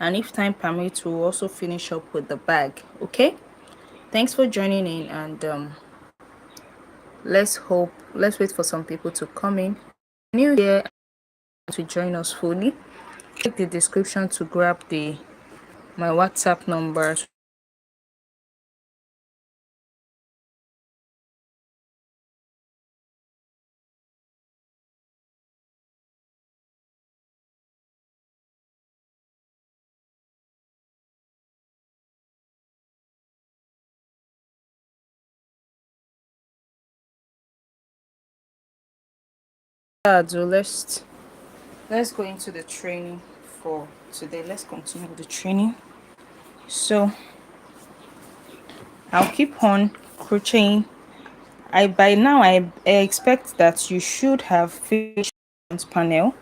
and if time permits, we'll also finish up with the bag. Okay, thanks for joining in, and let's wait for some people to come in. New here to join us fully, check the description to grab the my WhatsApp number. So let's go into the training for today. Let's continue with the training. So I'll keep on crocheting. I by now I expect that you should have finished front panel.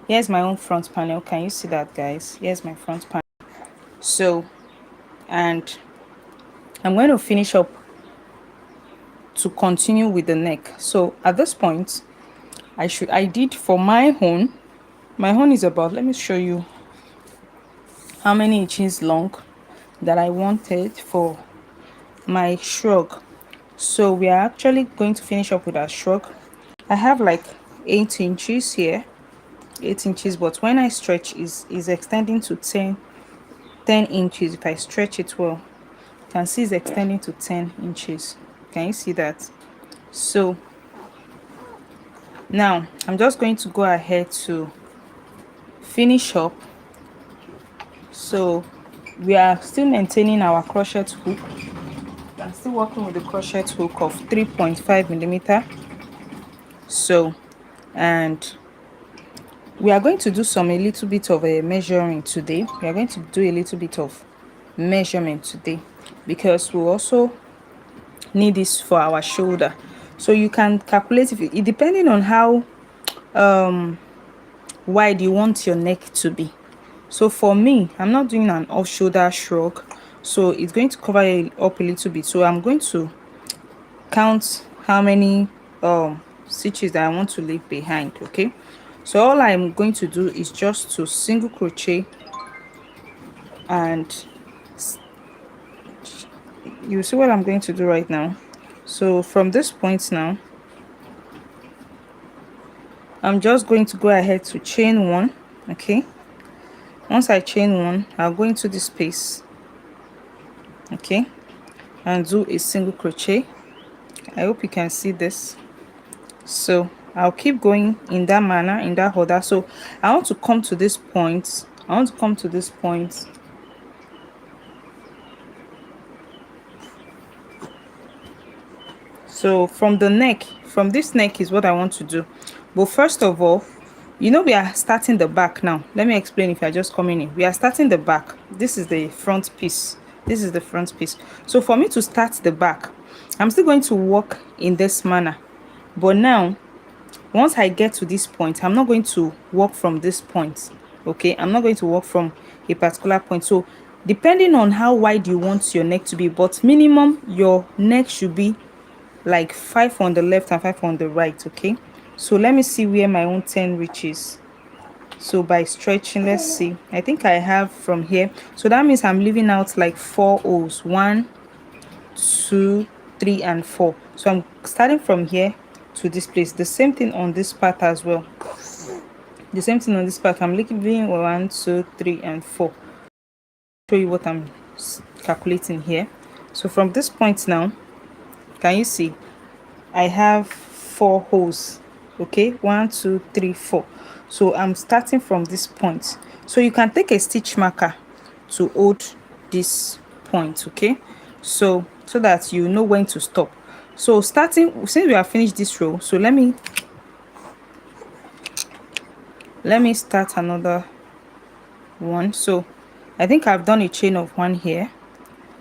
Here's my own front panel. Can you see that, guys? Here's my front panel. So, and I'm going to finish up to continue with the neck. So at this point, I did for my own. My own is about, let me show you how many inches long that I wanted for my shrug. So we are actually going to finish up with our shrug. I have like 8 inches here, 8 inches, but when I stretch is extending to 10 inches. If I stretch it well, you can see it's extending to 10 inches. Can you see that? So now I'm just going to go ahead to finish up. So we are still maintaining our crochet hook. I'm still working with the crochet hook of 3.5 millimeter. So, and we are going to do a little bit of a measuring today. We are going to do a little bit of measurement today because we also need this for our shoulder. So you can calculate if it depending on how wide you want your neck to be. So for me, I'm not doing an off shoulder shrug, so it's going to cover it up a little bit. So I'm going to count how many stitches that I want to leave behind. Okay, so all I'm going to do is just to single crochet, and you see what I'm going to do right now. So from this point now, I'm just going to go ahead to chain one. Okay, once I chain one, I'll go into this space, okay, and do a single crochet. I hope you can see this. So I'll keep going in that manner, in that order. So I want to come to this point. So from this neck is what I want to do. But first of all, you know, we are starting the back now. Let me explain if you're just coming in. We are starting the back. This is the front piece. This is the front piece. So for me to start the back, I'm still going to work in this manner. But now, once I get to this point, I'm not going to work from this point. Okay, I'm not going to work from a particular point. So depending on how wide you want your neck to be, but minimum your neck should be like 5 on the left and 5 on the right. Okay, so let me see where my own 10 reaches. So by stretching, let's see, I think I have from here, so that means I'm leaving out like 4 O's, 1 2 3 and 4. So I'm starting from here to this place. The same thing on this part as well. The same thing on this part. I'm leaving 1 2 3 and 4. Show you what I'm calculating here. So from this point now, can you see I have 4 holes? Okay, 1 2 3 4. So I'm starting from this point. So you can take a stitch marker to hold this point. Okay, so that you know when to stop. So starting, since we have finished this row, so let me start another one. So I think I've done a chain of 1 here,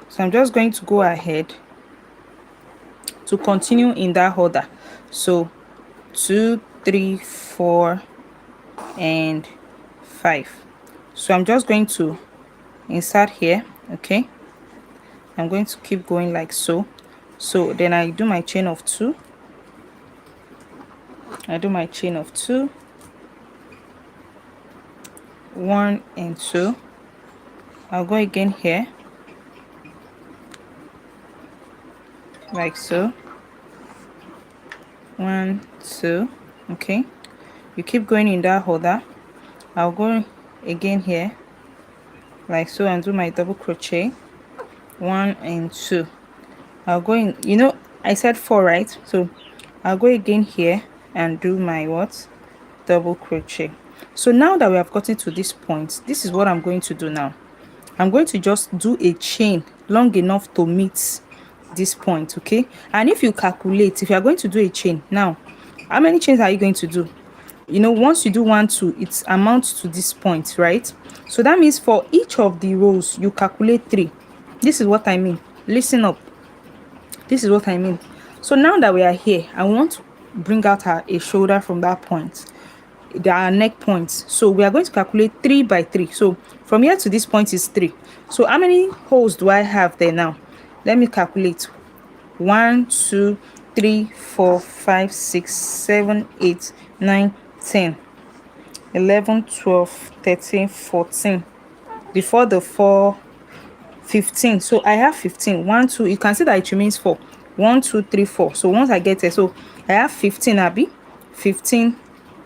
so I'm just going to go ahead to continue in that order. So 2 3 4 and 5. So I'm just going to insert here. Okay, I'm going to keep going like so. So then I do my chain of 2. I do my chain of 2, 1 and 2, I'll go again here, like so. 1, 2. Okay, you keep going in that order. I'll go again here, like so, and do my double crochet. 1 and 2. I'll go in, I said 4, right? So I'll go again here and do my what? Double crochet. So now that we have gotten to this point, this is what I'm going to do now. I'm going to just do a chain long enough to meet this point, okay? And if you calculate, if you are going to do a chain now, how many chains are you going to do? Once you do 1, 2, it amounts to this point, right? So that means for each of the rows you calculate 3. This is what I mean. Listen up. This is what I mean. So now that we are here, I want to bring out a shoulder from that point. There are neck points, so we are going to calculate 3 by 3. So from here to this point is 3. So how many holes do I have there now? Let me calculate. 1, 2, 3, 4, 5, 6, 7, 8, 9, 10, 11, 12, 13, 14. Before the 4, 15. So I have 15. 1, 2. You can see that it remains 4. 1, 2, 3, 4. So once I get it, so I have 15, Abby. 15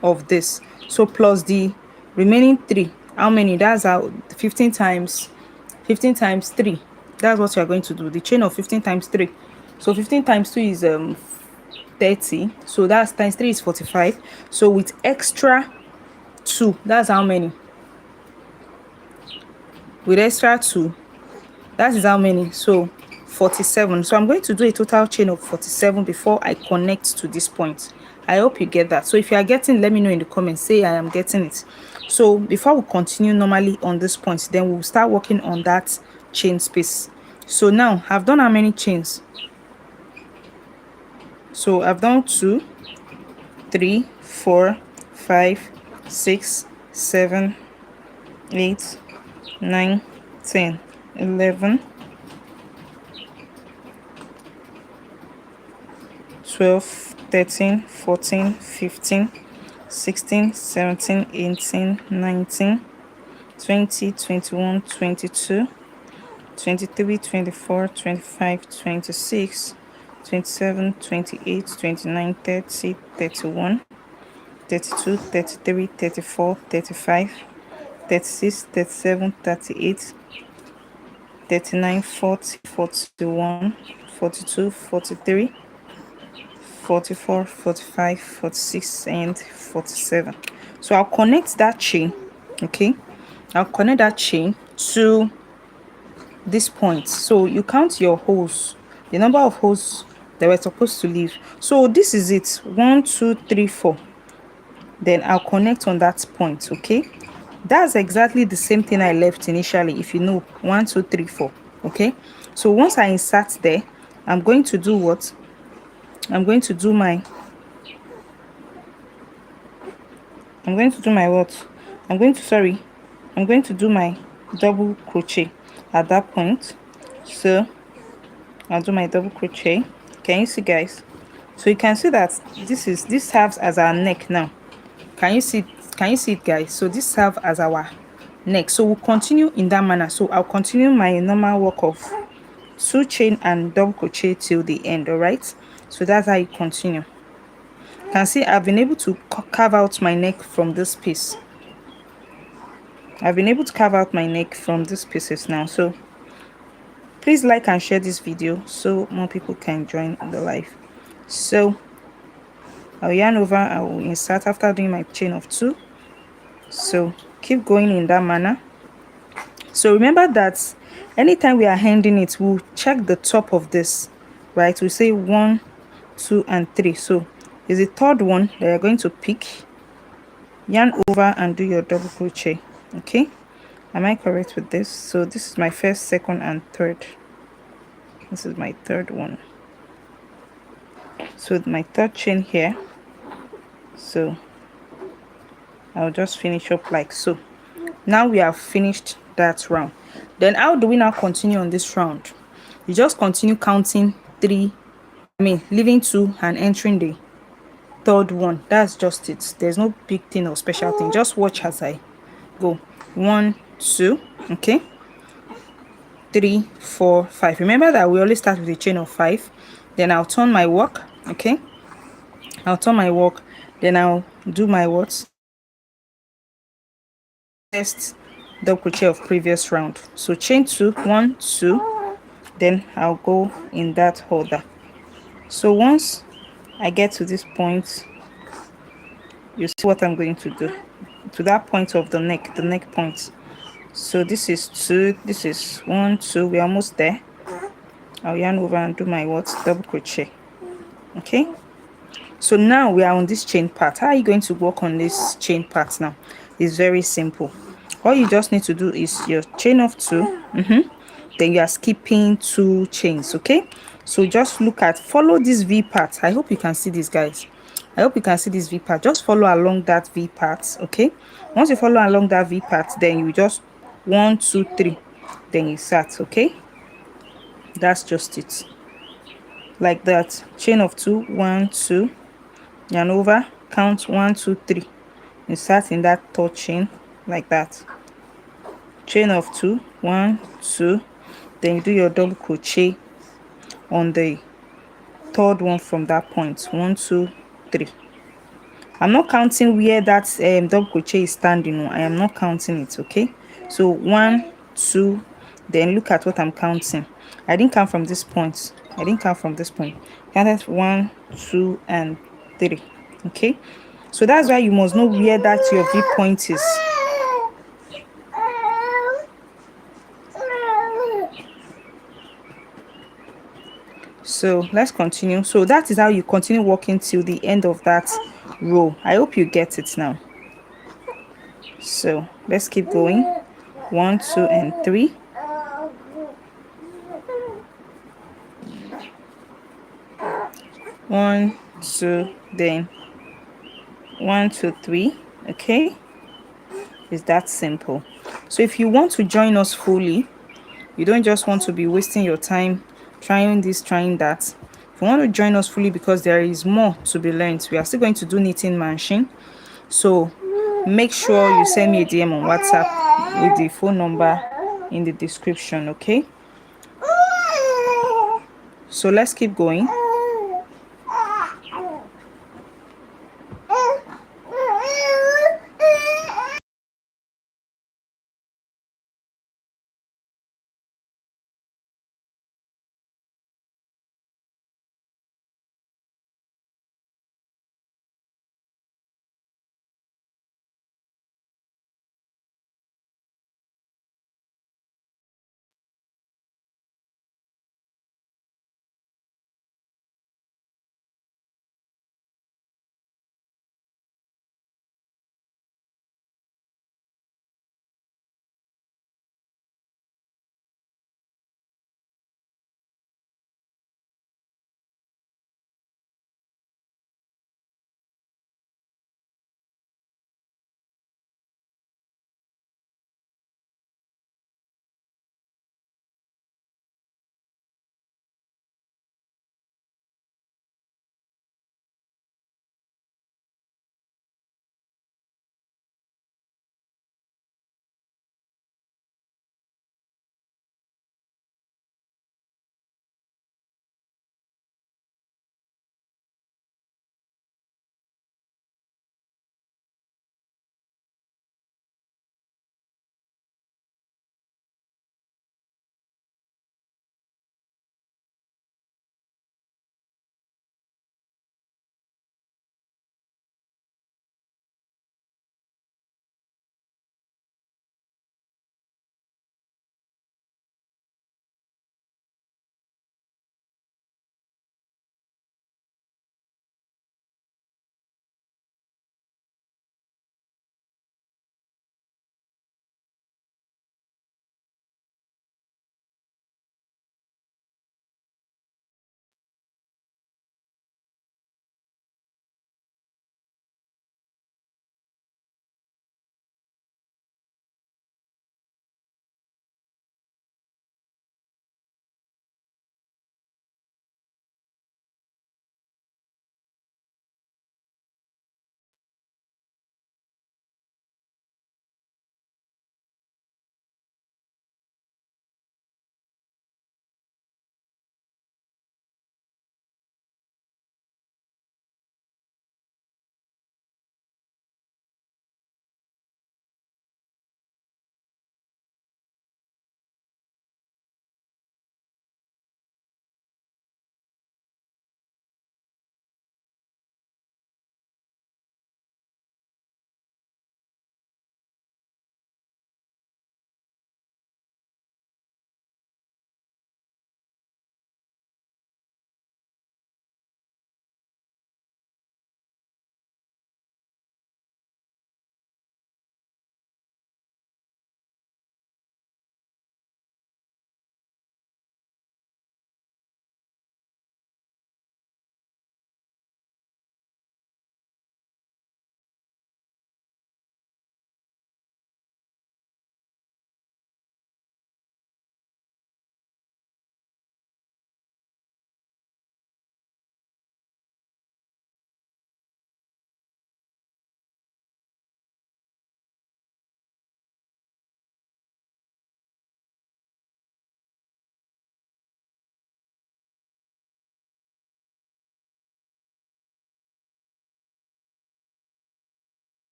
of this. So plus the remaining 3. How many? That's how 15 times 3. That's what you are going to do. The chain of 15 times 3. So 15 times 2 is 30. So that's times 3 is 45. So with extra 2, that's how many? With extra 2, that is how many? So 47. So I'm going to do a total chain of 47 before I connect to this point. I hope you get that. So if you are getting, let me know in the comments. Say I am getting it. So before we continue normally on this point, then we'll start working on that chain space. So now I've done how many chains? So I've done 2, 3, 4, 5, 6, 7, 8, 9, 10, 11, 12, 13, 14, 15, 16, 17, 18, 19, 20, 21, 22, 23, 24, 25, 26, 27, 28, 29, 30, 31, 32, 33, 34, 35, 36, 37, 38, 39, 40, 41, 42, 43, 44, 45, 46, and 47. So I'll connect that chain, okay? I'll connect that chain to this point. So you count your holes, the number of holes that we're supposed to leave. So this is it. 1, 2, 3, 4. Then I'll connect on that point, okay? That's exactly the same thing I left initially, if you know. 1, 2, 3, 4. Okay, so once I insert there, I'm going to do what? I'm going to do my what? I'm going to do my double crochet at that point. So I'll do my double crochet. Can you see, guys? So you can see that this serves as our neck now. Can you see it, guys? So this serves as our neck. So we'll continue in that manner. So I'll continue my normal work of 2 chain and double crochet till the end. All right, so that's how you continue. You can see I've been able to carve out my neck from this piece. I've been able to carve out my neck from these pieces now. So please like and share this video so more people can join the live. So I'll yarn over, I will insert after doing my chain of 2. So keep going in that manner. So remember that anytime we are handing it, we'll check the top of this, right? We say 1, 2, and 3. So is the third one that you're going to pick, yarn over and do your double crochet. Okay, am I correct with this? So this is my first, second, and third. This is my third one. So my third chain here. So I'll just finish up like so. Now we have finished that round. Then how do we now continue on this round? You just continue counting 3, leaving 2 and entering the third one. That's just it. There's no big thing or special thing. Just watch as I go. 1, 2. Okay, 3, 4, 5. Remember that we always start with a chain of 5. Then I'll turn my work. Okay, I'll turn my work. Then I'll do my what? First double crochet of previous round. So chain 2, 1, 2. Then I'll go in that order. So once I get to this point, you see what I'm going to do to that point of the neck point. So this is 2, this is 1, 2. We're almost there. I'll yarn over and do my what? Double crochet. Okay, so now we are on this chain part. How are you going to work on this chain part now? It's very simple. All you just need to do is your chain of 2. Then you are skipping 2 chains. Okay, so just look at, follow this V part. I hope you can see this, guys. I hope you can see this V part. Just follow along that V part. Okay, once you follow along that V part, then you just 1, 2, 3, then you start. Okay, that's just it, like that. Chain of 2, 1, 2, yarn over, count 1, 2, 3. You start in that third chain, like that. Chain of 2, 1, 2. Then you do your double crochet on the third one from that point. 1, 2, 3. I'm not counting where that double crochet is standing. I am not counting it. Okay, so 1, 2. Then look at what I'm counting. I didn't count from this point. I didn't count from this point. Counted 1, 2, and 3. Okay, so that's why you must know where that your V point is. So let's continue. So that is how you continue working till the end of that row. I hope you get it now. So let's keep going. 1, 2, and 3. 1, 2, then 1, 2, 3. Okay, it's that simple. So if you want to join us fully, you don't just want to be wasting your time trying this, trying that. If you want to join us fully, because there is more to be learned, we are still going to do knitting machine. So make sure you send me a DM on WhatsApp with the phone number in the description. Okay, so let's keep going.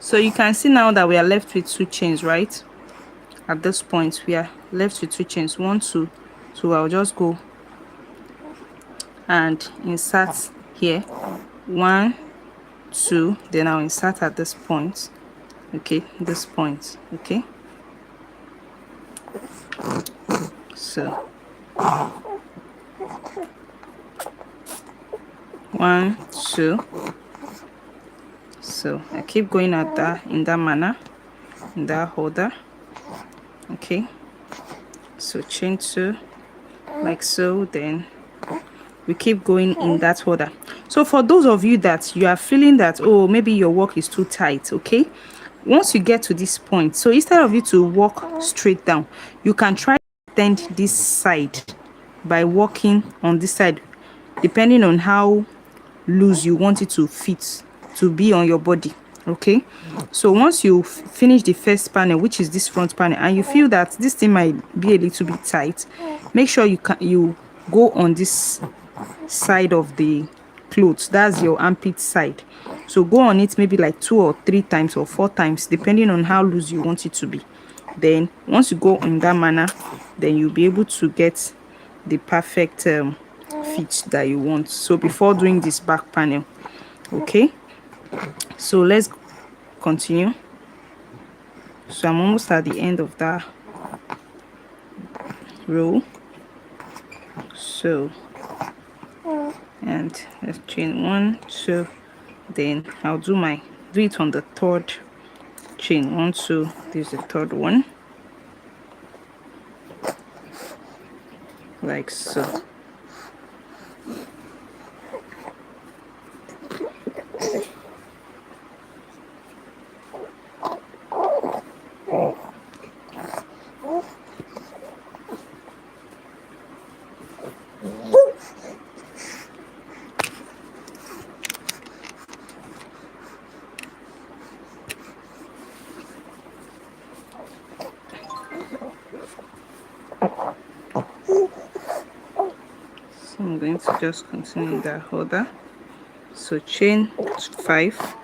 So you can see now that we are left with 2 chains, right? At this point we are left with 2 chains, 1 2. So I'll just go and insert here, 1 2, then I'll insert at this point. Okay, this point. Okay, so 1 2. So I keep going at that in that manner, in that holder. Okay, so chain 2 like so, then we keep going in that holder. So for those of you that you are feeling that, oh, maybe your work is too tight, okay, once you get to this point, so instead of you to walk straight down, you can try to extend this side by walking on this side, depending on how loose you want it to fit to be on your body. Okay, so once you finish the first panel, which is this front panel, and you feel that this thing might be a little bit tight, make sure you go on this side of the clothes, that's your armpit side. So go on it maybe like 2 or 3 times or 4 times, depending on how loose you want it to be. Then once you go in that manner, then you'll be able to get the perfect fit that you want. So before doing this back panel, okay, so let's continue. So I'm almost at the end of that row. So and let's chain 1 2, then I'll do it on the third chain. 1 2, this is the third one, like so. So I'm going to just continue that holder. So chain 5.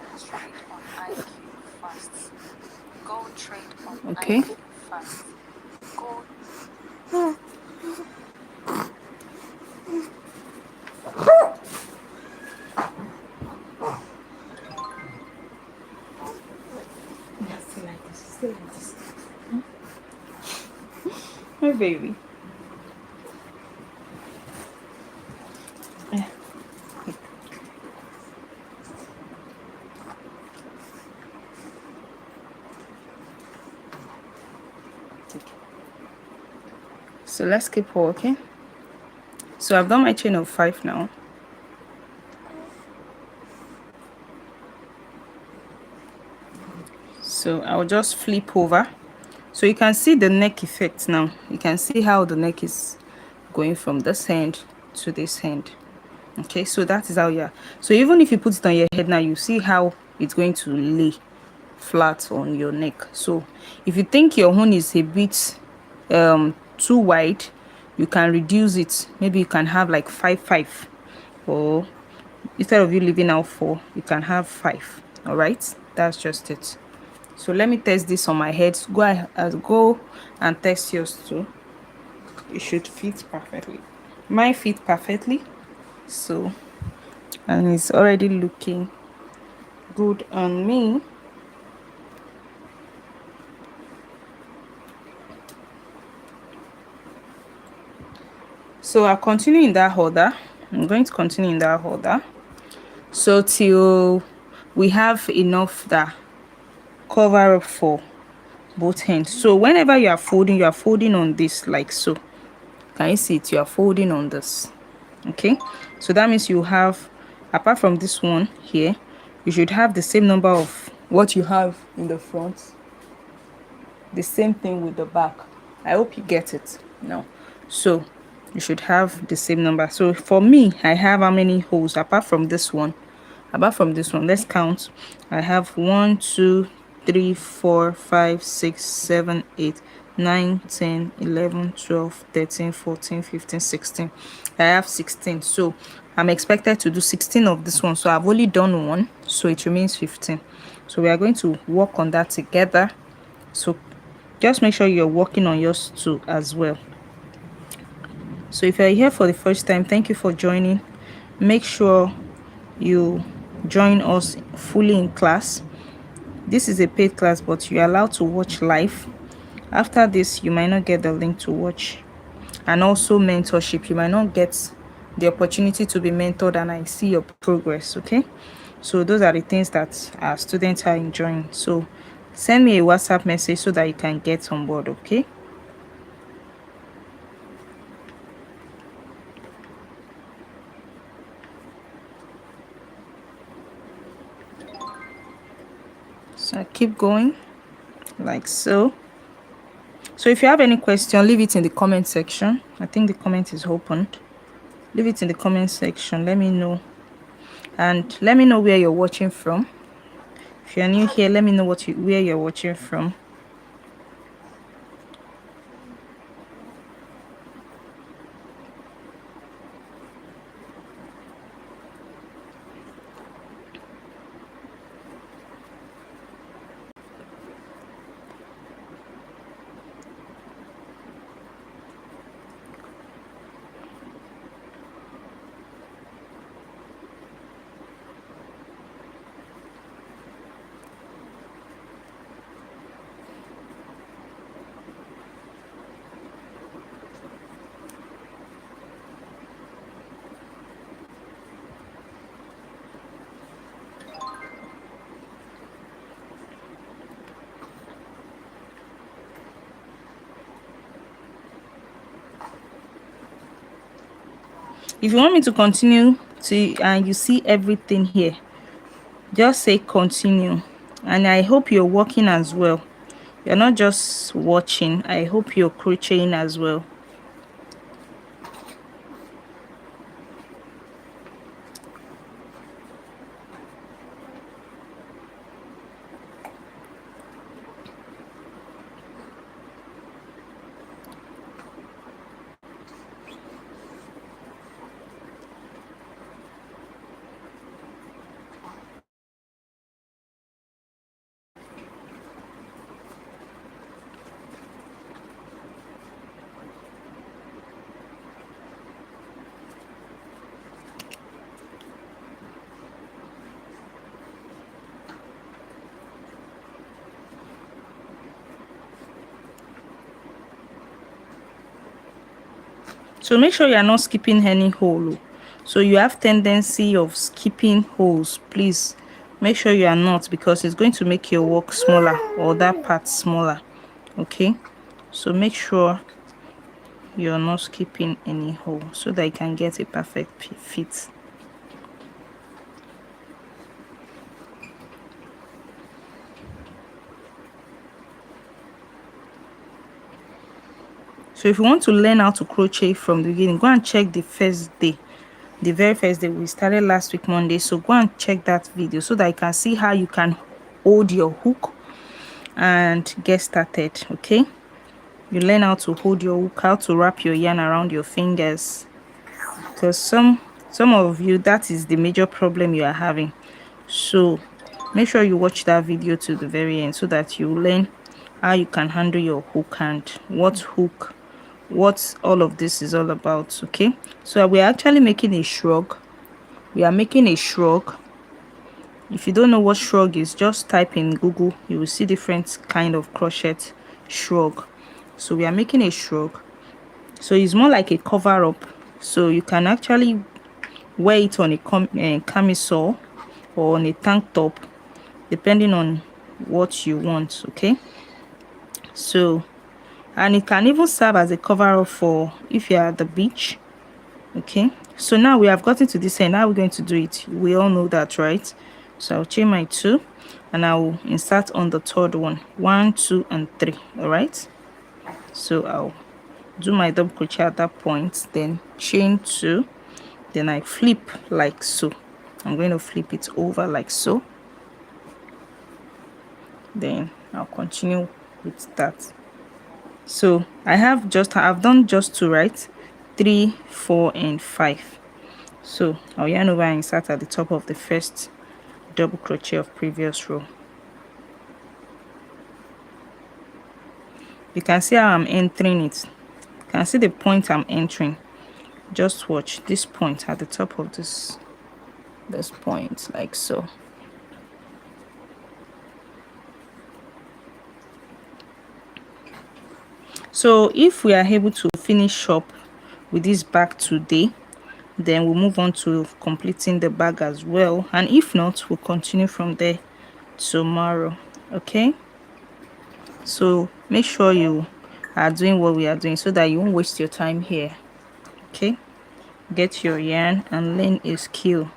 Okay, my baby. Yeah. So let's keep working. So I've done my chain of 5 now. So I'll just flip over. So you can see the neck effect now. You can see how the neck is going from this end to this end. Okay, so that is how you are. So even if you put it on your head now, you see how it's going to lay flat on your neck. So if you think your own is a bit too wide, you can reduce it. Maybe you can have like 5 5, or instead of you leaving out 4, you can have 5. All right, that's just it. So let me test this on my head. Go and test yours too. It should fit perfectly. Mine fit perfectly. So, and it's already looking good on me. So I'll continue in that holder. I'm going to continue in that holder, so till we have enough that cover up for both hands. So whenever you are folding on this like so. Can you see it? You are folding on this. Okay, so that means you have, apart from this one here, you should have the same number of what you have in the front, the same thing with the back. I hope you get it now. So you should have the same number. So for me, I have how many holes apart from this one? Let's count. I have 1 2 3 4 5 6 7 8 9 10 11 12 13 14 15 16. I have 16. So I'm expected to do 16 of this one. So I've only done one, so it remains 15. So we are going to work on that together. So just make sure you're working on yours too as well. So if you're here for the first time, thank you for joining. Make sure you join us fully in class. This is a paid class, but you're allowed to watch live. After this, you might not get the link to watch. And also mentorship, you might not get the opportunity to be mentored and I see your progress. Okay, so those are the things that our students are enjoying. So send me a WhatsApp message so that you can get on board. Okay, so keep going like so. So if you have any question, leave it in the comment section. I think the comment is opened. Leave it in the comment section. Let me know, and let me know where you're watching from. If you're new here, let me know where you're watching from. If you want me to continue to and you see everything here, just say continue. And I hope you're working as well. You're not just watching. I hope you're crocheting as well. So make sure you're not skipping any hole. So you have tendency of skipping holes. Please make sure you are not, because it's going to make your work smaller or that part smaller. Okay, so make sure you're not skipping any hole so that you can get a perfect fit. So if you want to learn how to crochet from the beginning, go and check the very first day. We started last week Monday, so go and check that video so that you can see how you can hold your hook and get started. Okay, you learn how to hold your hook, how to wrap your yarn around your fingers, because some of you, that is the major problem you are having. So make sure you watch that video to the very end so that you learn how you can handle your hook and what all of this is all about. Okay, so we're actually making a shrug. We are making a shrug. If you don't know what shrug is, just type in Google. You will see different kind of crochet shrug. So we are making a shrug. So it's more like a cover up. So you can actually wear it on a camisole or on a tank top, depending on what you want. Okay, so, and it can even serve as a cover up for if you're at the beach. Okay, so now we have gotten to this end. How are we going to do it? We all know that, right? So I'll chain my 2 and I will insert on the third one. 1, 2 and 3. All right, so I'll do my double crochet at that point, then chain 2, then I flip like so. I'm going to flip it over like so, then I'll continue with that. So I've done just 2, right? 3, 4 and 5. So I'll yarn over and insert at the top of the first double crochet of previous row. You can see how I'm entering it. You can see the point I'm entering. Just watch this point at the top of this point, like so. So if we are able to finish up with this bag today, then we'll move on to completing the bag as well, and if not, we'll continue from there tomorrow. Okay, so make sure you are doing what we are doing so that you won't waste your time here. Okay, get your yarn and learn a skill.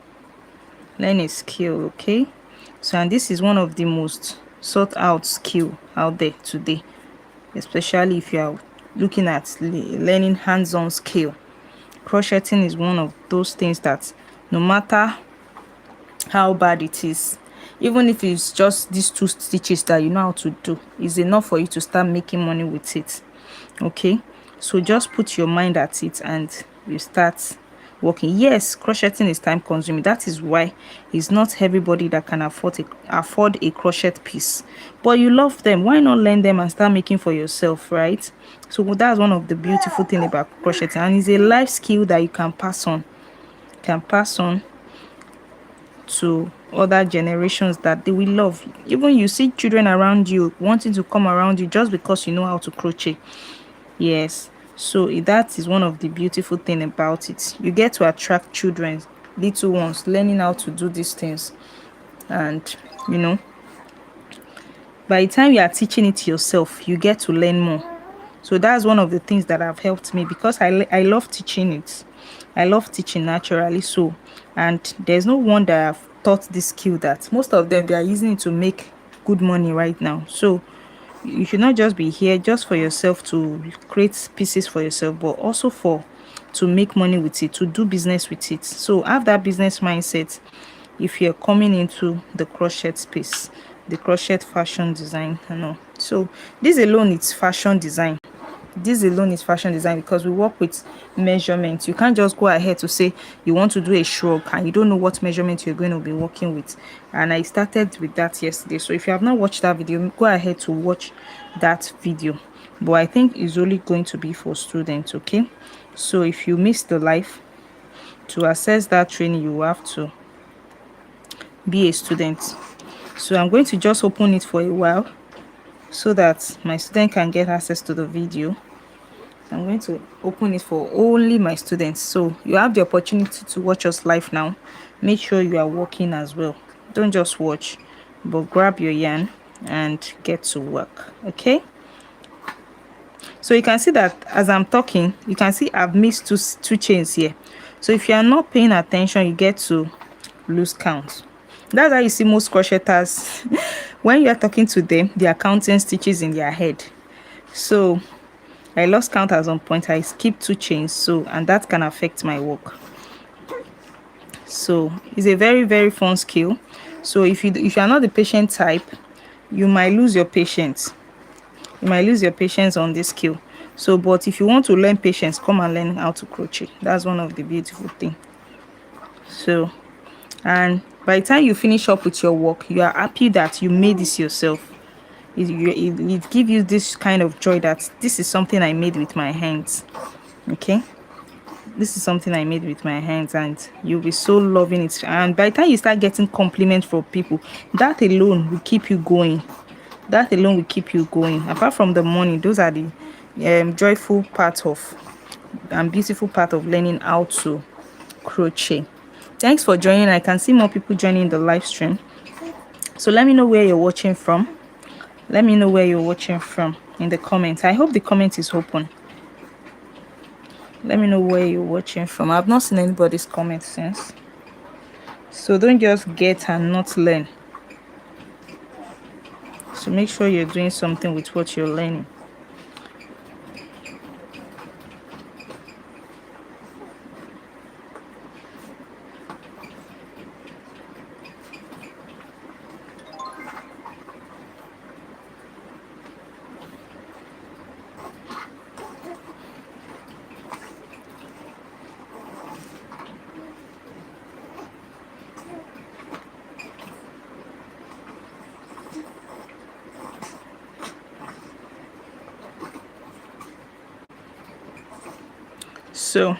Okay, so and this is one of the most sought out skill out there today, especially if you are looking at learning hands-on skill. Crocheting is one of those things that no matter how bad it is, even if it's just these 2 stitches that you know how to do, is enough for you to start making money with it. Okay, so just put your mind at it and you start working. Yes, crocheting is time consuming. That is why it's not everybody that can afford a crochet piece, but you love them, why not learn them and start making for yourself, right? So that's one of the beautiful thing about crocheting, and it's a life skill that you can pass on, to other generations that they will love. Even you see children around you wanting to come around you just because you know how to crochet. Yes, so that is one of the beautiful thing about it. You get to attract children, little ones, learning how to do these things. And you know, by the time you are teaching it yourself, you get to learn more. So that's one of the things that have helped me, because I love teaching it. I love teaching naturally. So, and there's no one that I've taught this skill that most of them, they are using it to make good money right now. So you should not just be here just for yourself to create pieces for yourself, but also for to make money with it, to do business with it. So have that business mindset if you're coming into the crochet space, the crochet fashion design. So this alone is fashion design. Because we work with measurements. You can't just go ahead to say you want to do a shrug and you don't know what measurement you're going to be working with. And I started with that yesterday. So if you have not watched that video, go ahead to watch that video. But I think it's only going to be for students. Okay, so if you miss the live, to access that training, you have to be a student. So I'm going to just open it for a while so that my student can get access to the video. I'm going to open it for only my students. So you have the opportunity to watch us live now. Make sure you are working as well. Don't just watch, but grab your yarn and get to work. Okay, so you can see that as I'm talking, you can see I've missed two chains here. So if you are not paying attention, you get to lose count. That's how you see most crocheters when you are talking to them, they are counting stitches in their head. So I lost count at some point. I skipped 2 chains, so and that can affect my work. So it's a very, very fun skill. So if you are not the patient type, you might lose your patience. On this skill. So but if you want to learn patience, come and learn how to crochet. That's one of the beautiful thing. So, and by the time you finish up with your work, you are happy that you made this yourself. It gives you this kind of joy that this is something I made with my hands. Okay, this is something I made with my hands, and you'll be so loving it. And by the time you start getting compliments from people, that alone will keep you going. Apart from the money, those are the joyful part of and beautiful part of learning how to crochet. Thanks for joining. I can see more people joining the live stream. So let me know where you're watching from. In the comments. I hope the comment is open. Let me know where you're watching from. I've not seen anybody's comment since. So don't just get and not learn. So make sure you're doing something with what you're learning. So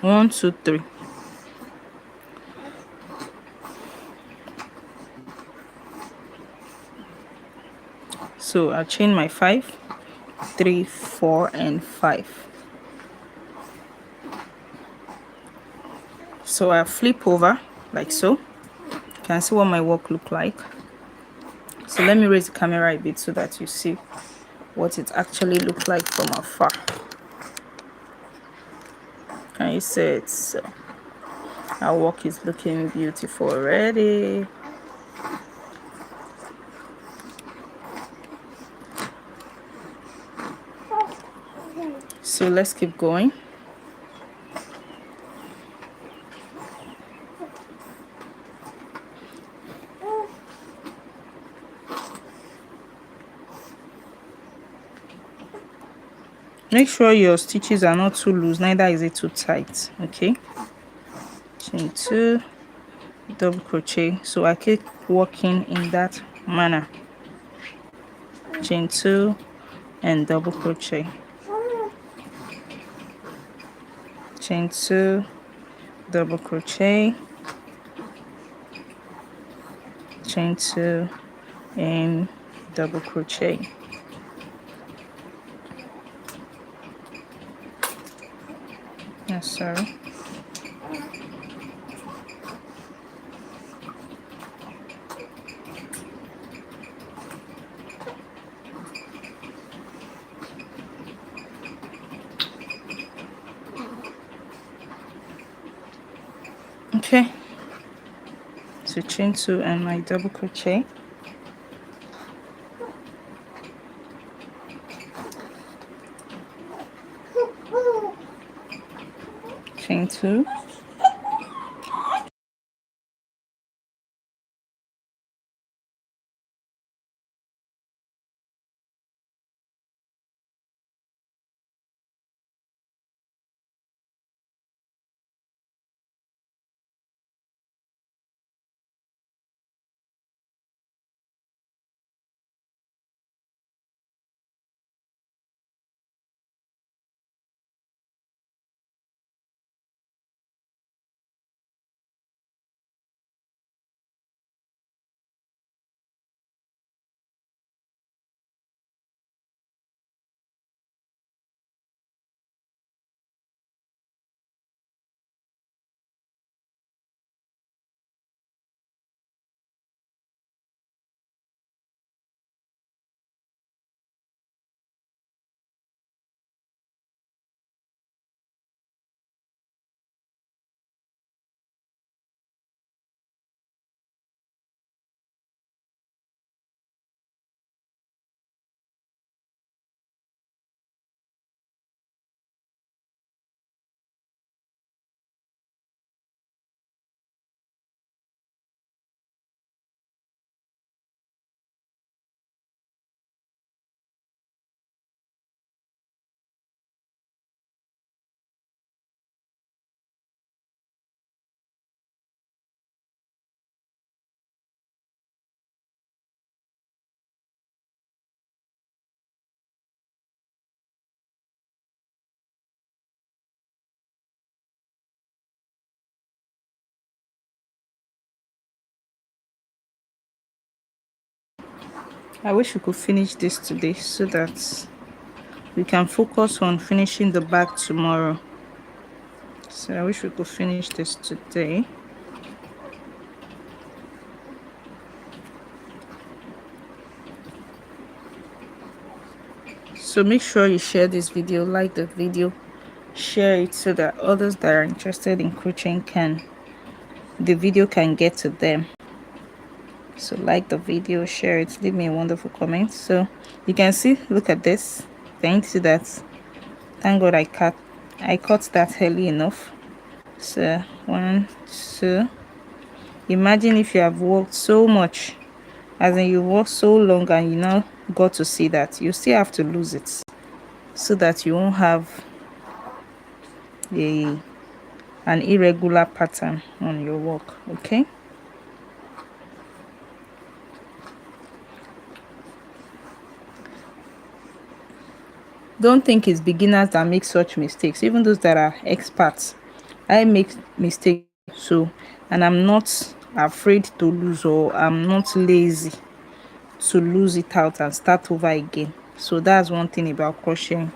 1 2 3. So I'll chain my 5, 3, 4, and 5. So I flip over like so. You can see what my work look like. So let me raise the camera a bit so that you see what it actually looks like from afar. Can you see it? So our work is looking beautiful already. So let's keep going. Make sure your stitches are not too loose, neither is it too tight. Okay, chain 2, double crochet. So I keep working in that manner. Chain 2 and double crochet. Chain 2, double crochet, chain 2 and double crochet. Yes, sorry. Okay, so chain 2 and my double crochet. Chain 2, I wish we could finish this today so that we can focus on finishing the bag tomorrow. So I wish we could finish this today. So make sure you share this video, like the video, share it so that others that are interested in crocheting the video can get to them. So like the video, share it, leave me a wonderful comment. So you can see, look at this. Can you see that? Thank God I cut that early enough. So 1 2. Imagine if you have worked so much, as in you worked so long and you now got to see that. You still have to lose it so that you won't have an irregular pattern on your work. Okay, Don't think it's beginners that make such mistakes. Even those that are experts, I make mistakes too. So, and I'm not afraid to lose, or I'm not lazy to lose it out and start over again. So that's one thing about crocheting.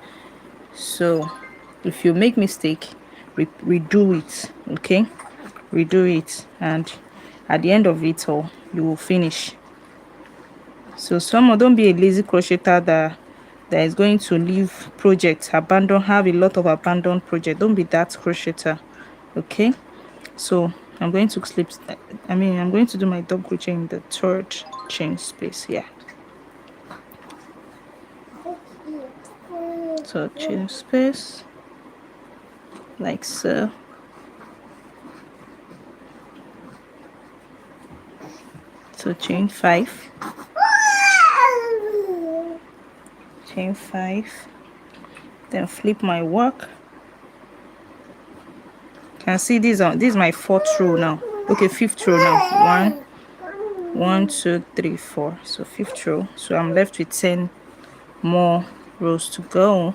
So if you make mistake, redo it, okay? Redo it, and at the end of it all, you will finish. So someone, don't be a lazy crocheter that is going to leave projects, abandon, have a lot of abandoned project. Don't be that crocheter, okay? So I'm going to slip, I'm going to do my double crochet in the third chain space here. So chain space, like so. So chain 5, chain 5, then flip my work. Can see this is my fourth row now. Okay, fifth row now. One, two, three, four. So fifth row. So I'm left with 10 more rows to go.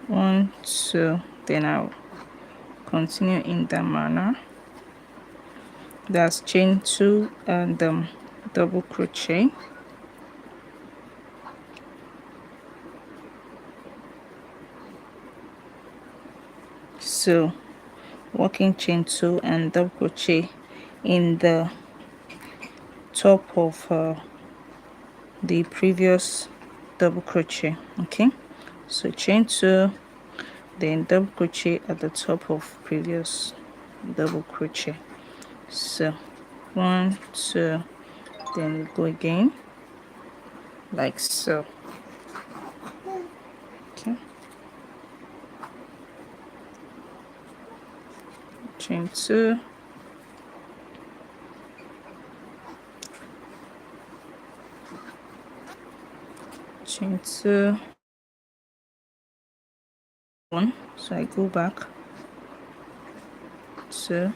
One, two, then I'll continue in that manner. That's chain 2 and double crochet. So working chain 2 and double crochet in the top of the previous double crochet. Okay, so chain 2, then double crochet at the top of previous double crochet. So 1, 2, then we go again like so. Okay, chain 2, chain 2, 1. So I go back 2,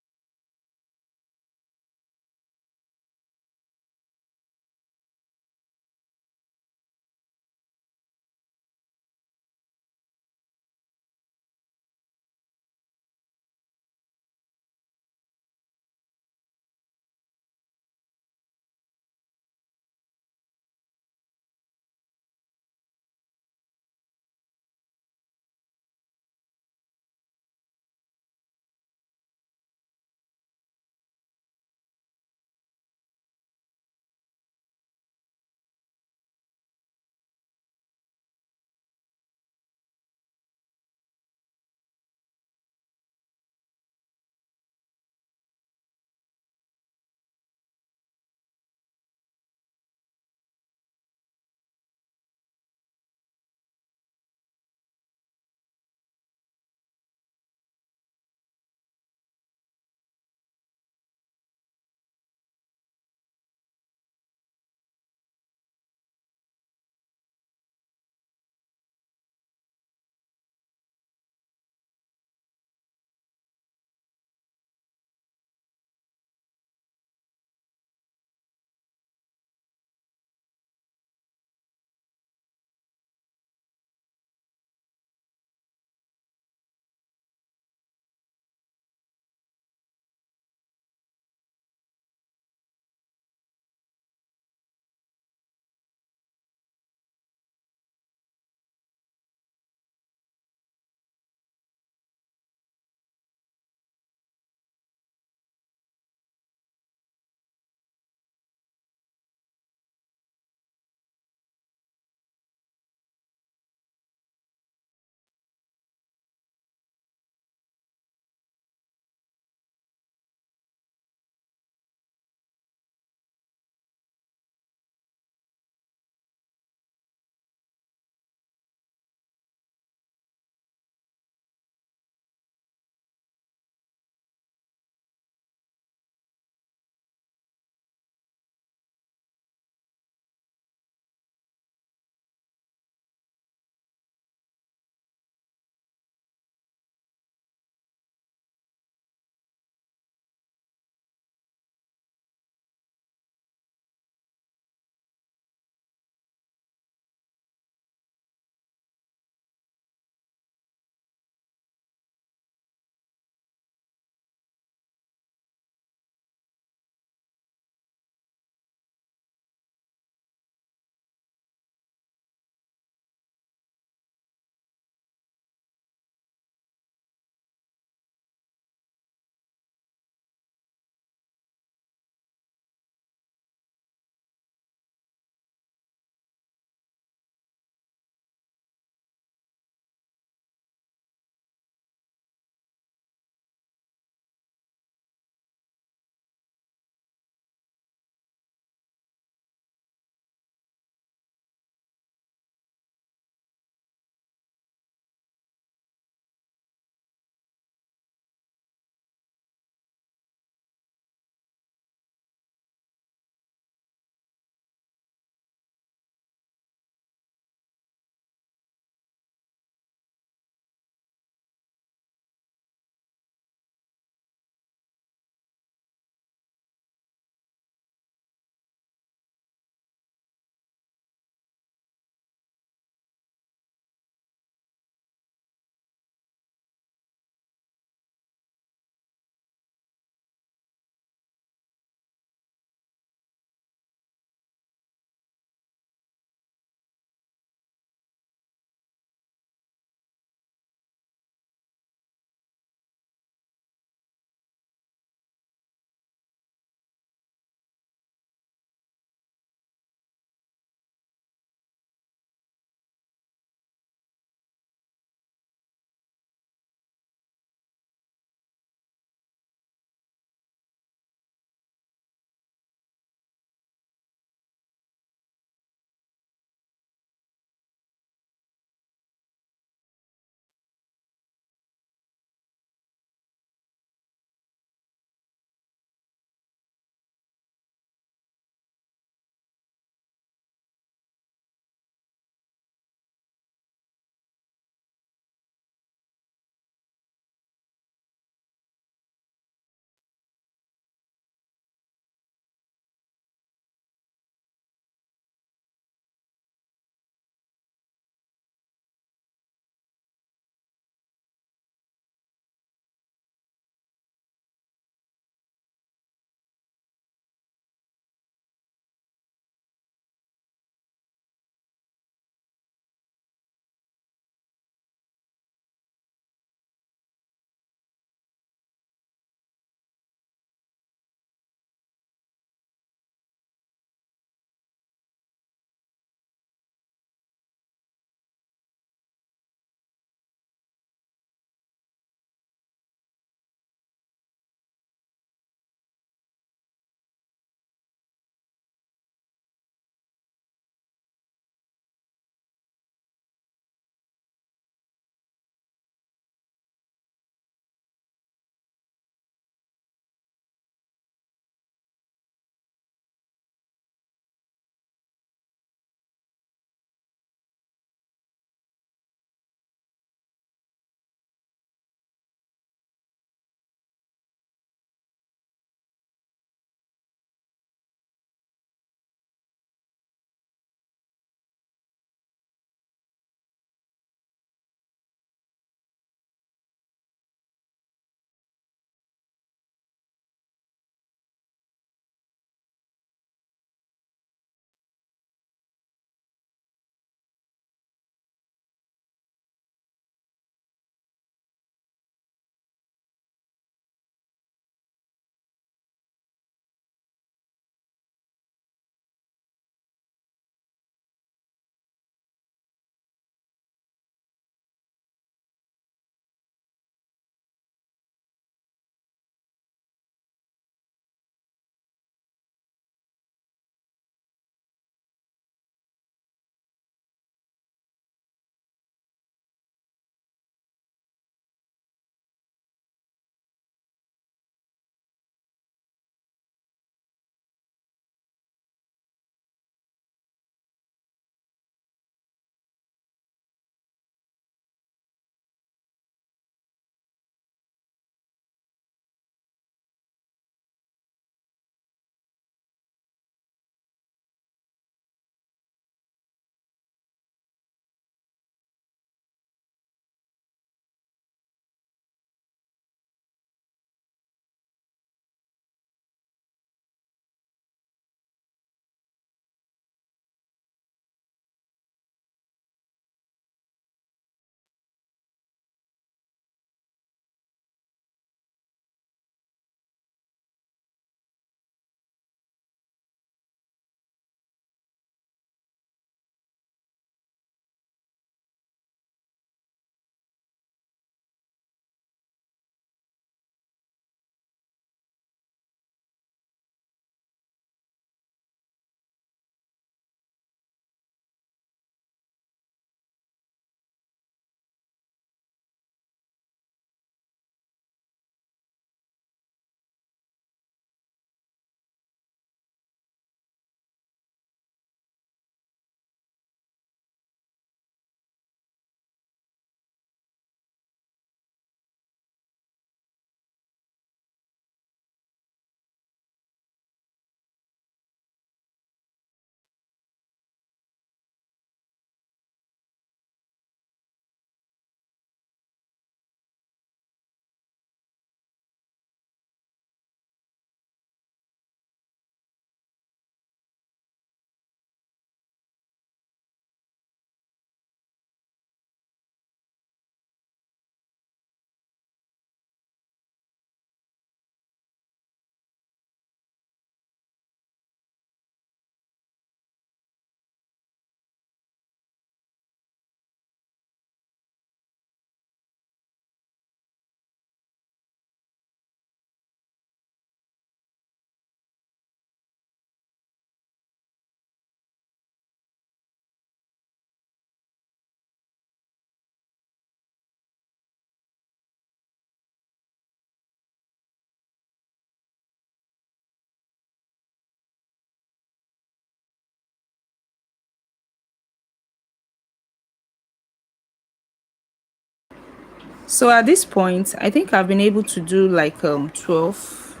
So at this point, I think I've been able to do like 12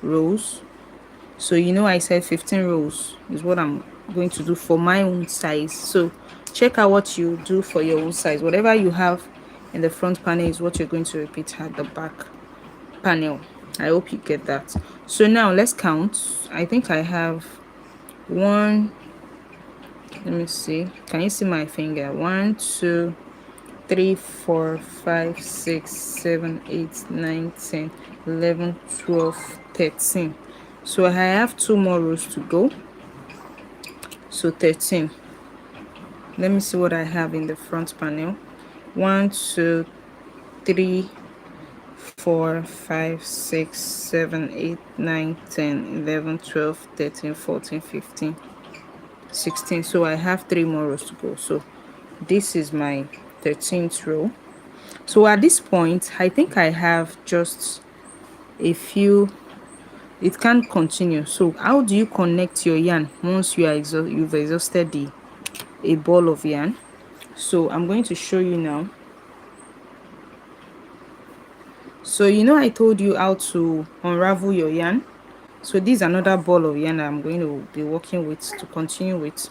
rows. So you know I said 15 rows is what I'm going to do for my own size. So check out what you do for your own size. Whatever you have in the front panel is what you're going to repeat at the back panel. I hope you get that. So now let's count. I think I have one. Let me see. Can you see my finger? 1, 2, 3, 4, 5, 6, 7, 8, 9, 10, 11, 12, 13. So I have 2 more rows to go. So 13. Let me see what I have in the front panel. 1, 2, 3, 4, 5, 6, 7, 8, 9, 10, 11, 12, 13, 14, 15, 16. So I have 3 more rows to go. So this is my 13th row. So at this point, I think I have just a few. It can't continue. So how do you connect your yarn once you've exhausted a ball of yarn? So I'm going to show you now. So you know I told you how to unravel your yarn. So this is another ball of yarn I'm going to be working with to continue with.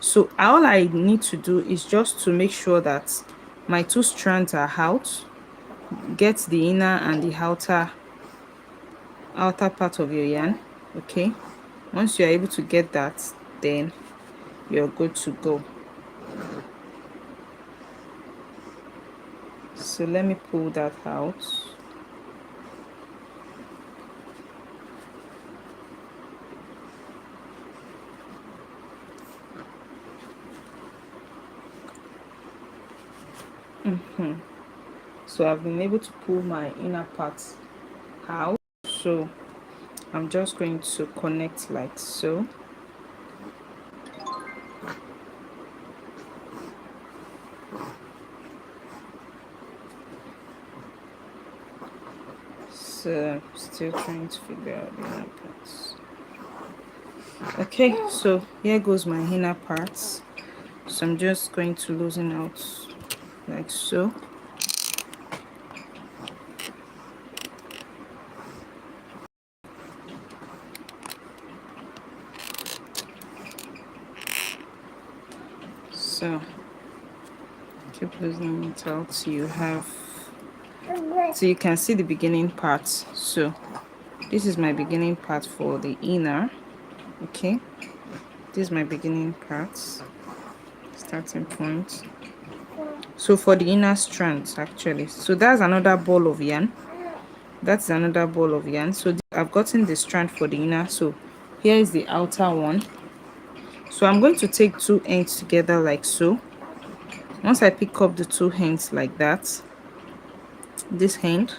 So all I need to do is just to make sure that my 2 strands are out. Get the inner and the outer part of your yarn. Okay, once you're able to get that, then you're good to go. So let me pull that out. So I've been able to pull my inner part out. So I'm just going to connect like so. So still trying to figure out the inner parts. Okay, so here goes my inner parts. So I'm just going to loosen out like so. So keep loosening it out so you can see the beginning part. So this is my beginning part for the inner. Okay, this is my beginning part, starting point. So for the inner strands, actually, so that's another ball of yarn. That's another ball of yarn. So I've gotten the strand for the inner. So here is the outer one. So I'm going to take 2 ends together like so. Once I pick up the 2 ends like that, this end,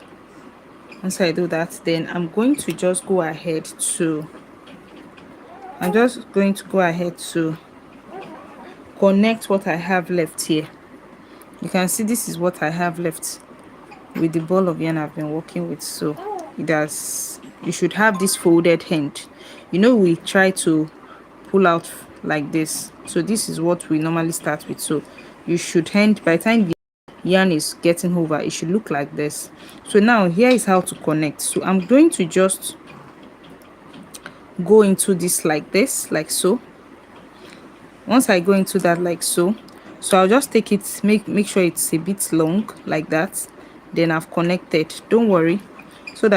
once I do that, then I'm just going to go ahead to connect what I have left here. You can see this is what I have left with the ball of yarn I've been working with. So you should have this folded end. You know, we try to pull out like this. So this is what we normally start with. So you should end, by the time the yarn is getting over, it should look like this. So now here is how to connect. So I'm going to just go into this like this, like so. Once I go into that like so, I'll just take it, make sure it's a bit long like that. Then I've connected, don't worry. So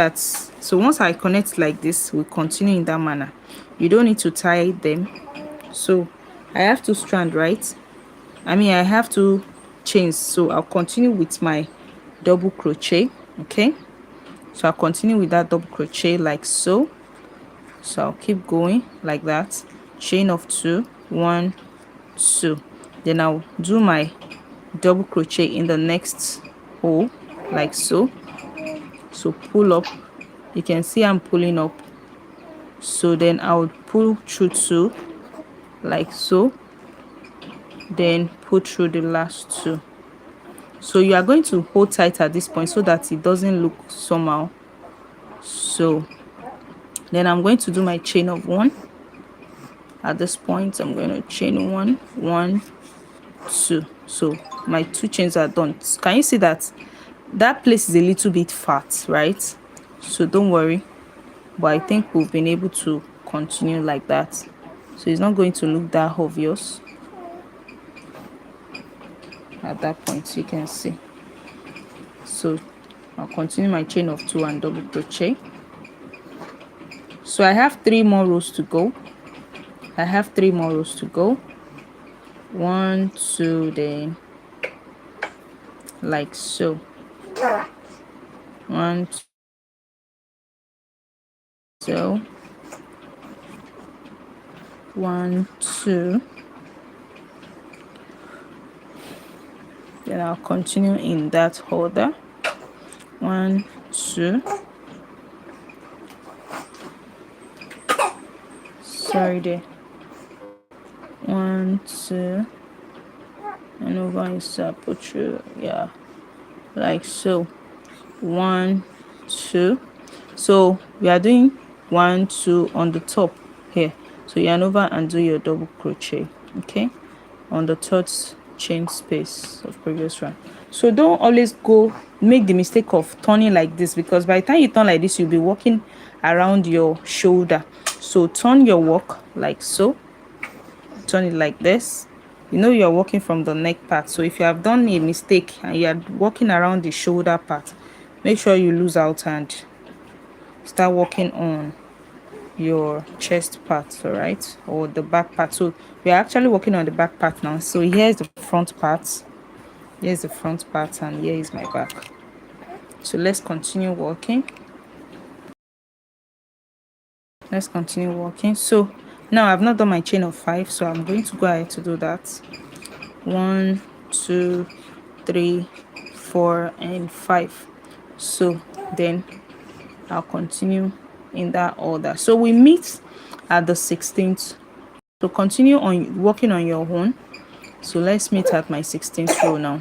once I connect like this, we'll continue in that manner. You don't need to tie them. So I have 2 strands, right? I have 2 chains. So I'll continue with my double crochet. Okay, so I'll continue with that double crochet like so. So I'll keep going like that, chain of 2, 1, 2. Then I'll do my double crochet in the next hole like so. So pull up, you can see I'm pulling up. So then I'll pull through 2 like so, then pull through the last 2. So you are going to hold tight at this point so that it doesn't look somehow. So then I'm going to do my chain of 1. At this point, I'm going to chain 1, 1, 2. So my 2 chains are done. Can you see that that place is a little bit fat, right? So don't worry, but I think we've been able to continue like that, so it's not going to look that obvious at that point. You can see. So I'll continue my chain of 2 and double crochet. So I have 3 more rows to go. I have 3 more rows to go. 1, 2, then like so. 1, 2, so 1, 2. Then I'll continue in that order. 1, 2. Sorry there. 1, 2. And over inside, put through, yeah, like so. 1, 2. So we are doing 1, 2 on the top here. So yarn over and do your double crochet, okay, on the third chain space of previous round. So don't always go make the mistake of turning like this, because by the time you turn like this, you'll be walking around your shoulder. So turn your work like so, turn it like this. You know you're working from the neck part, so if you have done a mistake and you're walking around the shoulder part, make sure you lose out and start working on your chest part, all right, or the back part. So we are actually working on the back part now. So here's the front part, here's the front part, and here is my back. So let's continue working. Let's continue working. So now I've not done my chain of 5, so I'm going to go ahead to do that. 1, 2, 3, 4, and 5. So then I'll continue in that order. So we meet at the 16th. So continue on working on your own. So let's meet at my 16th row now.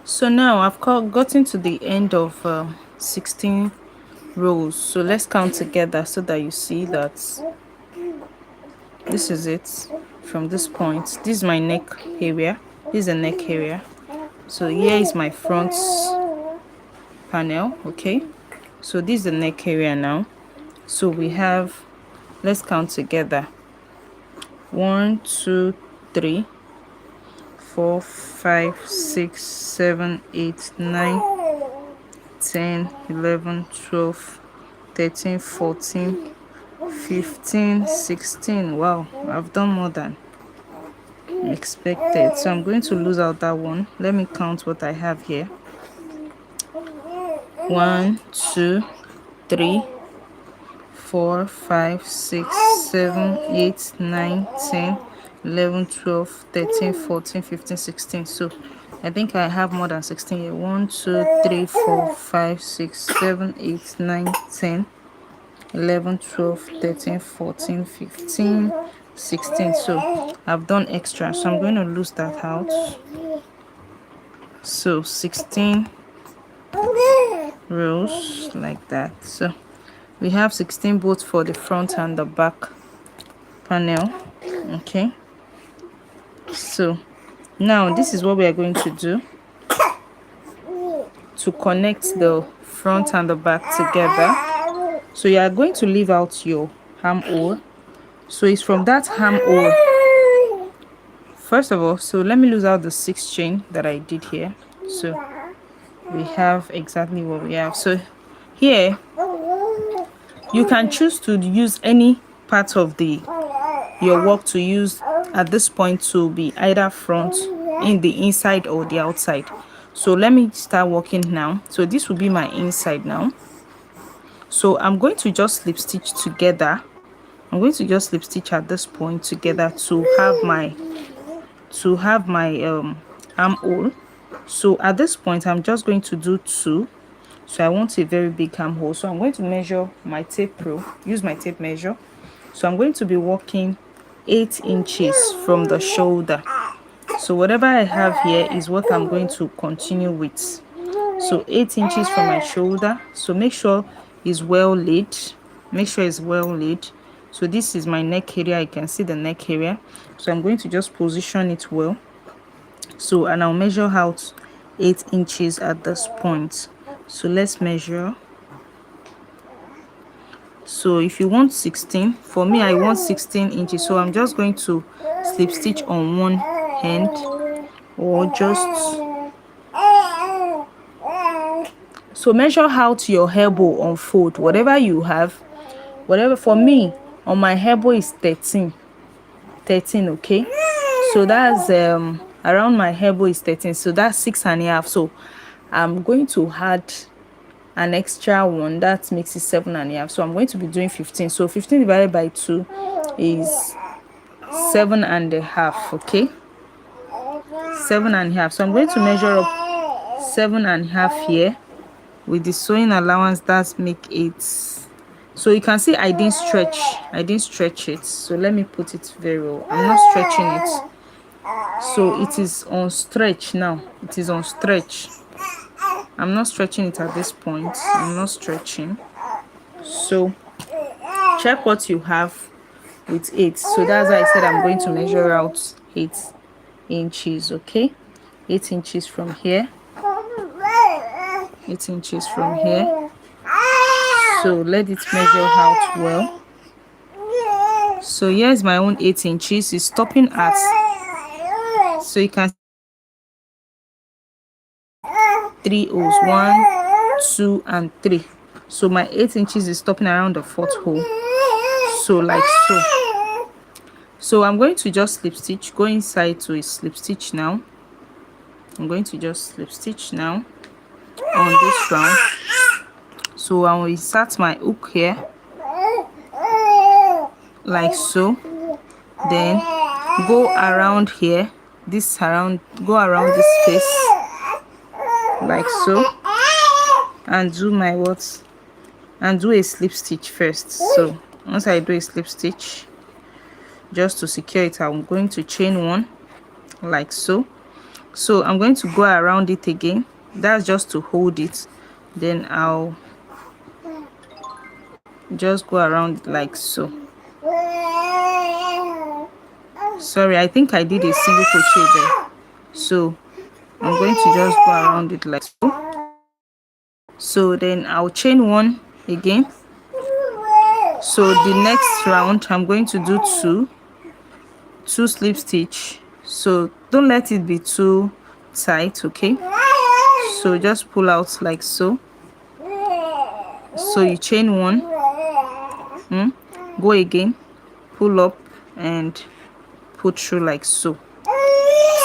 So now I've gotten to the end of 16 rows. So let's count together so that you see that this is it from this point. This is my neck area. This is the neck area. So here is my front panel. Okay, so this is the neck area now. So we have, let's count together: 1 2 3 4 5 6 7 8 9 10 11 12 13 14 15 16. Wow, I've done more than expected. So I'm going to lose out that one. Let me count what I have here: 1 2 3 4 5 6 7 8 9 10 11 12 13 14 15 16. So I think I have more than 16 here. 1 2 3 4 5 6 7 8 9 10 11 12 13 14 15 16. So I've done extra, so I'm going to lose that out. So 16 rows like that. So we have 16 both for the front and the back panel. Okay, so now this is what we are going to do to connect the front and the back together. So you are going to leave out your armhole. So it's from that armhole first of all. So let me lose out the 6 chain that I did here. So we have exactly what we have. So here you can choose to use any part of your work to use at this point to be either front, in the inside, or the outside. So let me start working now. So this will be my inside now. So I'm going to just slip stitch together. I'm going to just slip stitch at this point together to have my armhole. So at this point I'm just going to do 2. So I want a very big armhole. So I'm going to measure my tape rule, use my tape measure. So I'm going to be working 8 inches from the shoulder. So whatever I have here is what I'm going to continue with. So 8 inches from my shoulder. So make sure it's well laid. Make sure it's well laid. So this is my neck area. You can see the neck area. So I'm going to just position it well. So, and I'll measure out 8 inches at this point. So let's measure. So if you want 16, for me I want 16 inches. So I'm just going to slip stitch on one end, or just so measure out your elbow on fold, whatever you have. Whatever, for me on my elbow is 13. Okay, so that's around my elbow is 13, so that's 6.5. So I'm going to add an extra one that makes it 7.5. So I'm going to be doing 15. So 15 divided by 2 is 7.5. Okay, 7.5. So I'm going to measure up 7.5 here with the sewing allowance. That's make 8. So you can see I didn't stretch it. So let me put it very well. I'm not stretching it. So it is on stretch now. It is on stretch. I'm not stretching it at this point. I'm not stretching. So check what you have with 8. So that's why I said I'm going to measure out 8 inches. Okay, 8 inches from here, 8 inches from here. So let it measure out well. So here's my own 8 inches. It's stopping at, so you can 3 holes, 1 2 and 3. So my 8 inches is stopping around the 4th hole. So like so. So I'm going to just slip stitch, go inside to a slip stitch now. I'm going to just slip stitch now on this round. So I will insert my hook here like so, then go around here, go around this space like so, and do my and do a slip stitch first. So once I do a slip stitch, just to secure it, I'm going to chain 1 like so. So I'm going to go around it again. That's just to hold it. Then I'll just go around it like so. Sorry, I think I did a single crochet there. So I'm going to just go around it like so. So then I'll chain one again. So the next round I'm going to do two slip stitch. So don't let it be too tight, okay? So just pull out like so. So you chain one, go again, pull up and put through like so.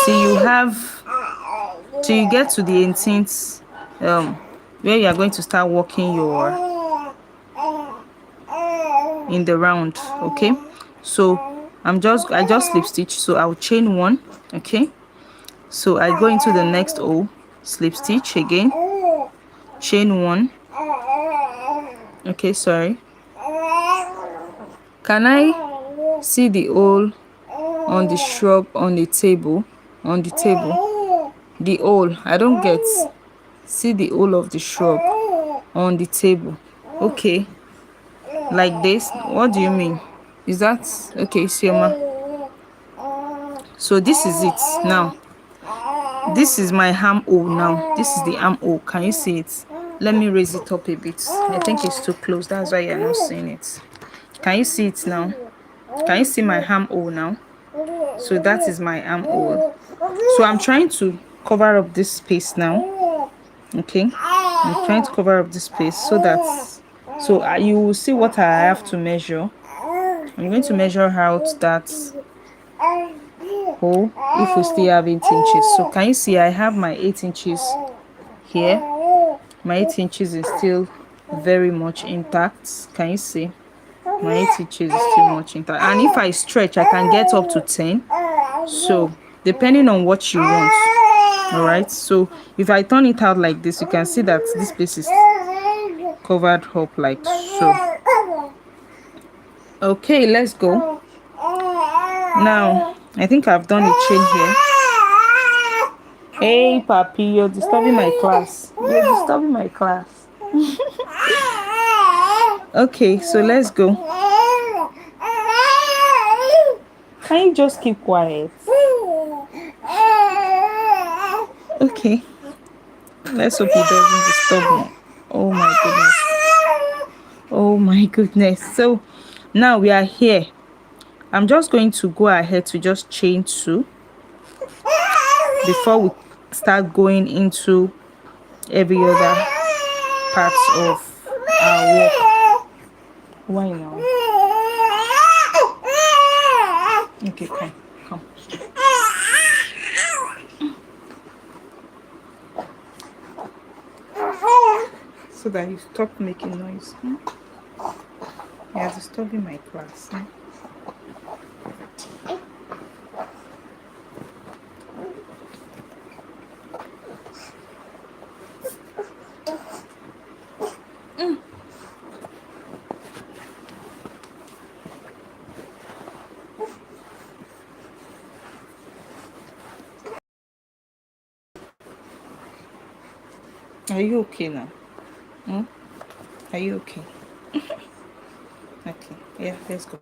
See, you have till you get to the 18th where you are going to start working your in the round, okay? So I just slip stitch, so I'll chain one, okay? So I go into the next O, slip stitch again, chain one, okay, sorry. Can I see the hole on the shrug on the table? The hole, I don't get. See the hole of the shrug on the table. Okay, like this. What do you mean? Is that okay, Sioma? So this is it now. This is my arm hole now. This is the arm hole. Can you see it? Let me raise it up a bit. I think it's too close. That's why you're not seeing it. Can you see it now? Can you see my arm hole now? So that is my arm hole. So I'm trying to cover up this space now. Okay, I'm trying to cover up this space so that you will see what I have to measure. I'm going to measure out that hole if we still have 8 inches. So can you see I have my 8 inches here? My 8 inches is still very much intact. Can you see? My 8 inches is still much intact. And if I stretch, I can get up to 10. So depending on what you want. All right. So if I turn it out like this, you can see that this place is covered up like so. Okay, let's go. Now I think I've done a chain here. Hey papi, you're disturbing my class. Okay, so let's go. Can you just keep quiet? Okay, let's hope he doesn't disturb me. Oh my goodness. Oh my goodness. So now we are here. I'm just going to go ahead to just chain two before we start going into every other part of our work. Why now? Okay, come. So that you stop making noise. You're disturbing my class. Are you okay now? Are you okay? Okay. Yeah, let's go.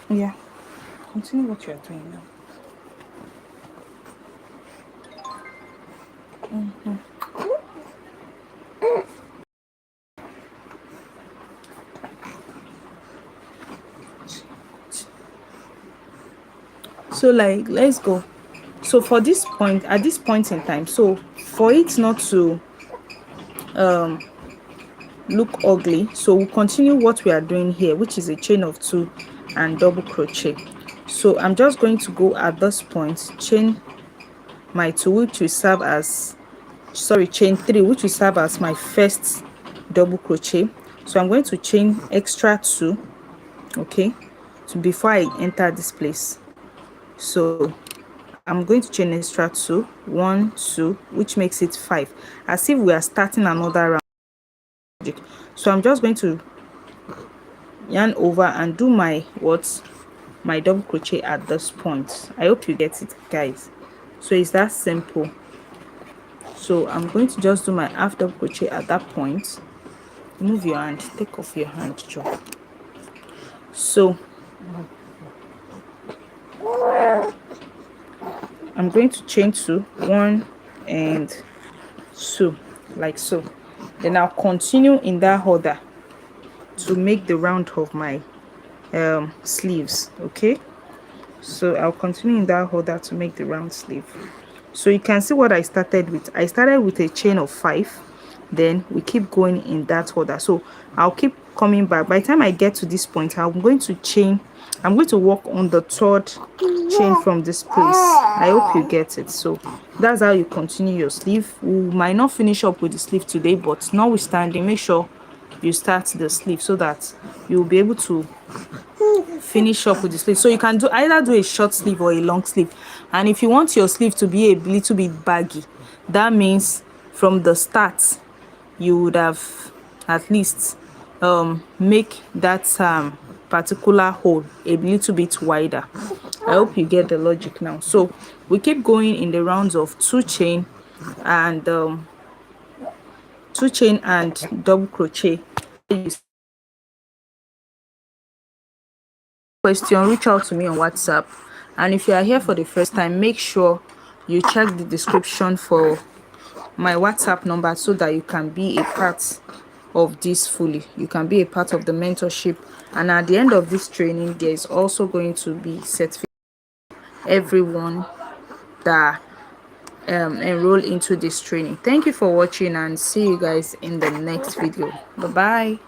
Yeah. Continue what you are doing now. So like, let's go. So for this point, at this point in time, so for it not to look ugly, so we'll continue what we are doing here, which is a chain of two and double crochet. So I'm just going to go at this point, chain my two, which will serve as chain three, which will serve as my first double crochet. So I'm going to chain extra two, okay, so before I enter this place. So I'm going to chain extra two, 1 2, which makes it 5, as if we are starting another round. So I'm just going to yarn over and do my double crochet at this point. I hope you get it, guys. So it's that simple. So I'm going to just do my half double crochet at that point. Move your hand, take off your hand, Joe. So I'm going to chain 2, 1 and 2, like so. Then I'll continue in that order to make the round of my sleeves. Okay, so I'll continue in that order to make the round sleeve. So you can see what I started with. I started with a chain of 5, then we keep going in that order. So I'll keep coming back. By the time I get to this point, I'm going to work on the third chain from this place. I hope you get it. So that's how you continue your sleeve. We might not finish up with the sleeve today, but notwithstanding, make sure you start the sleeve so that you'll be able to finish up with the sleeve. So you can either do a short sleeve or a long sleeve. And if you want your sleeve to be a little bit baggy, that means from the start you would have at least make that particular hole a little bit wider. I hope you get the logic now. So we keep going in the rounds of 2 chain and 2 chain and double crochet. Question, reach out to me on WhatsApp. And if you are here for the first time, make sure you check the description for my WhatsApp number so that you can be a part of this fully. You can be a part of the mentorship, and at the end of this training there is also going to be certificate everyone that enroll into this training. Thank you for watching, and see you guys in the next video. Bye bye.